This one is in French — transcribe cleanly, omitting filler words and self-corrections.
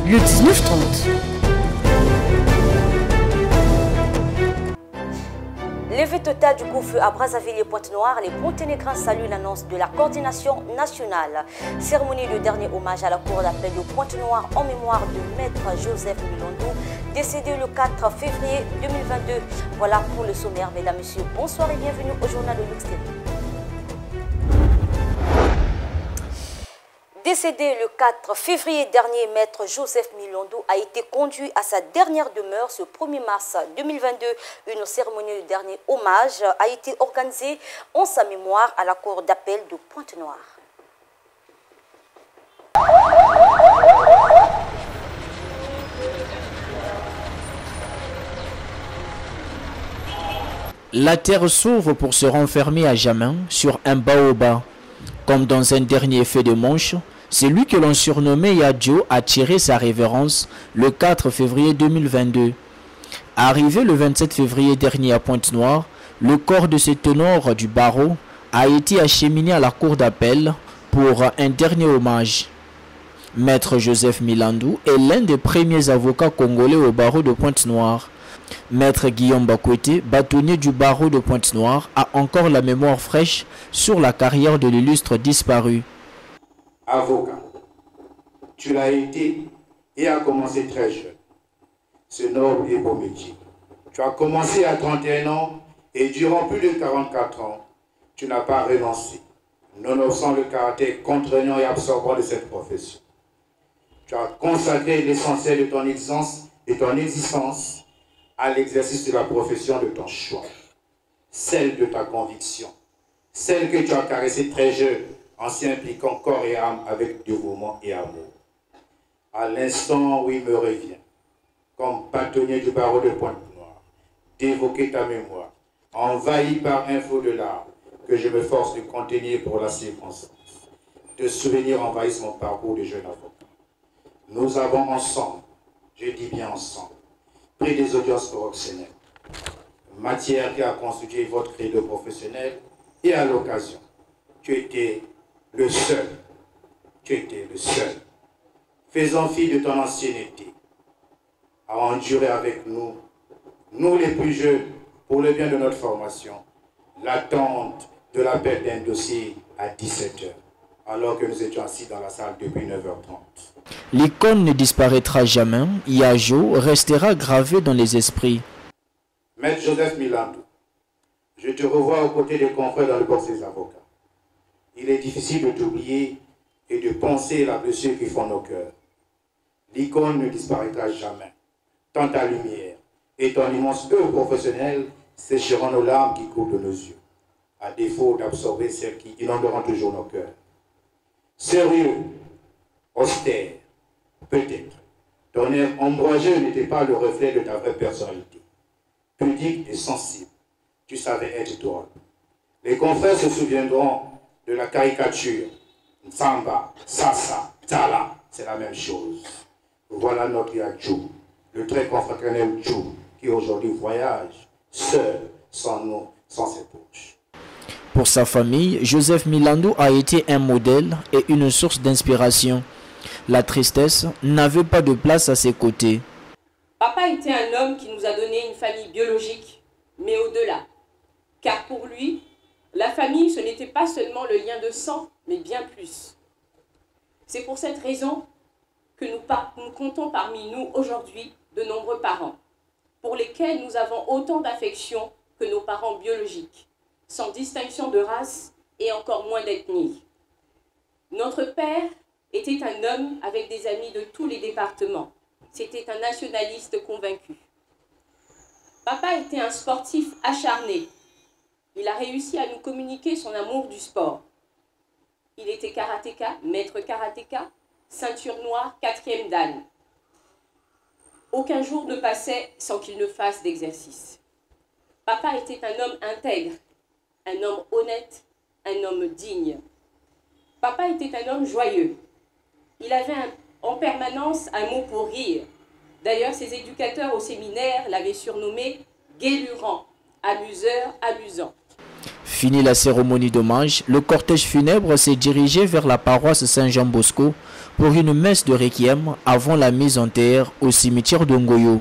le 1930. Levée totale du coup-feu à Brazzaville et Pointe-Noire, les Monténégrins saluent l'annonce de la coordination nationale. Cérémonie de dernier hommage à la cour d'appel de Pointe-Noire en mémoire de Maître Joseph Milondou, décédé le 4 février 2022. Voilà pour le sommaire, mesdames, messieurs. Bonsoir et bienvenue au journal de Lux TV. Décédé le 4 février dernier, Maître Joseph Milondou a été conduit à sa dernière demeure ce 1er mars 2022. Une cérémonie de dernier hommage a été organisée en sa mémoire à la cour d'appel de Pointe-Noire. La terre s'ouvre pour se renfermer à jamais sur un baobab. Comme dans un dernier effet de manche, celui que l'on surnommait Yadjo a tiré sa révérence le 4 février 2022. Arrivé le 27 février dernier à Pointe-Noire, le corps de ce ténor du barreau a été acheminé à la cour d'appel pour un dernier hommage. Maître Joseph Milondou est l'un des premiers avocats congolais au barreau de Pointe-Noire. Maître Guillaume Bakwete, bâtonnier du barreau de Pointe-Noire, a encore la mémoire fraîche sur la carrière de l'illustre disparu. Avocat, tu l'as été et as commencé très jeune. Ce noble et beau métier. Tu as commencé à 31 ans et durant plus de 44 ans, tu n'as pas renoncé, nonobstant le caractère contraignant et absorbant de cette profession. Tu as consacré l'essentiel de ton existence à l'exercice de la profession de ton choix, celle de ta conviction, celle que tu as caressée très jeune en s'y impliquant corps et âme avec dévouement et amour. À l'instant où il me revient, comme bâtonnier du barreau de Pointe-Noire, d'évoquer ta mémoire, envahi par un flot de larmes que je me force de contenir pour la circonstance. De souvenirs envahissent mon parcours de jeune avocat. Nous avons ensemble, je dis bien ensemble, pris des audiences correctionnelles, matière qui a constitué votre credo professionnel et à l'occasion, tu étais le seul, faisant fi de ton ancienneté, à endurer avec nous, nous les plus jeunes, pour le bien de notre formation, l'attente de l'appel d'un dossier à 17h, alors que nous étions assis dans la salle depuis 9h30. L'icône ne disparaîtra jamais, Yadjo restera gravé dans les esprits. Maître Joseph Milondou, je te revois aux côtés des confrères dans le box des avocats. Il est difficile de t'oublier et de penser la blessure qui font nos cœurs. L'icône ne disparaîtra jamais, tant ta lumière et ton immense œuvre professionnelle sécheront nos larmes qui coulent de nos yeux, à défaut d'absorber celles qui inonderont toujours nos cœurs. Sérieux, austère, peut-être, ton air ombrageux n'était pas le reflet de ta vraie personnalité. Pudique et sensible, tu savais être drôle. Les confrères se souviendront de la caricature. Samba, Sasa, Tala, c'est la même chose. Voilà notre Yadjo, le très confraternel Djo, qui aujourd'hui voyage, seul, sans nous, sans ses poches. Pour sa famille, Joseph Milondou a été un modèle et une source d'inspiration. La tristesse n'avait pas de place à ses côtés. Papa était un homme qui nous a donné une famille biologique, mais au-delà. Car pour lui, la famille, ce n'était pas seulement le lien de sang, mais bien plus. C'est pour cette raison que nous comptons parmi nous aujourd'hui de nombreux parents, pour lesquels nous avons autant d'affection que nos parents biologiques, sans distinction de race et encore moins d'ethnie. Notre père était un homme avec des amis de tous les départements. C'était un nationaliste convaincu. Papa était un sportif acharné. Il a réussi à nous communiquer son amour du sport. Il était karatéka, maître karatéka, ceinture noire, 4e dan. Aucun jour ne passait sans qu'il ne fasse d'exercice. Papa était un homme intègre, un homme honnête, un homme digne. Papa était un homme joyeux. Il avait en permanence un mot pour rire. D'ailleurs, ses éducateurs au séminaire l'avaient surnommé Guélurant, amuseur, amusant. Fini la cérémonie d'hommage, le cortège funèbre s'est dirigé vers la paroisse Saint-Jean-Bosco pour une messe de requiem avant la mise en terre au cimetière de Ngoyo.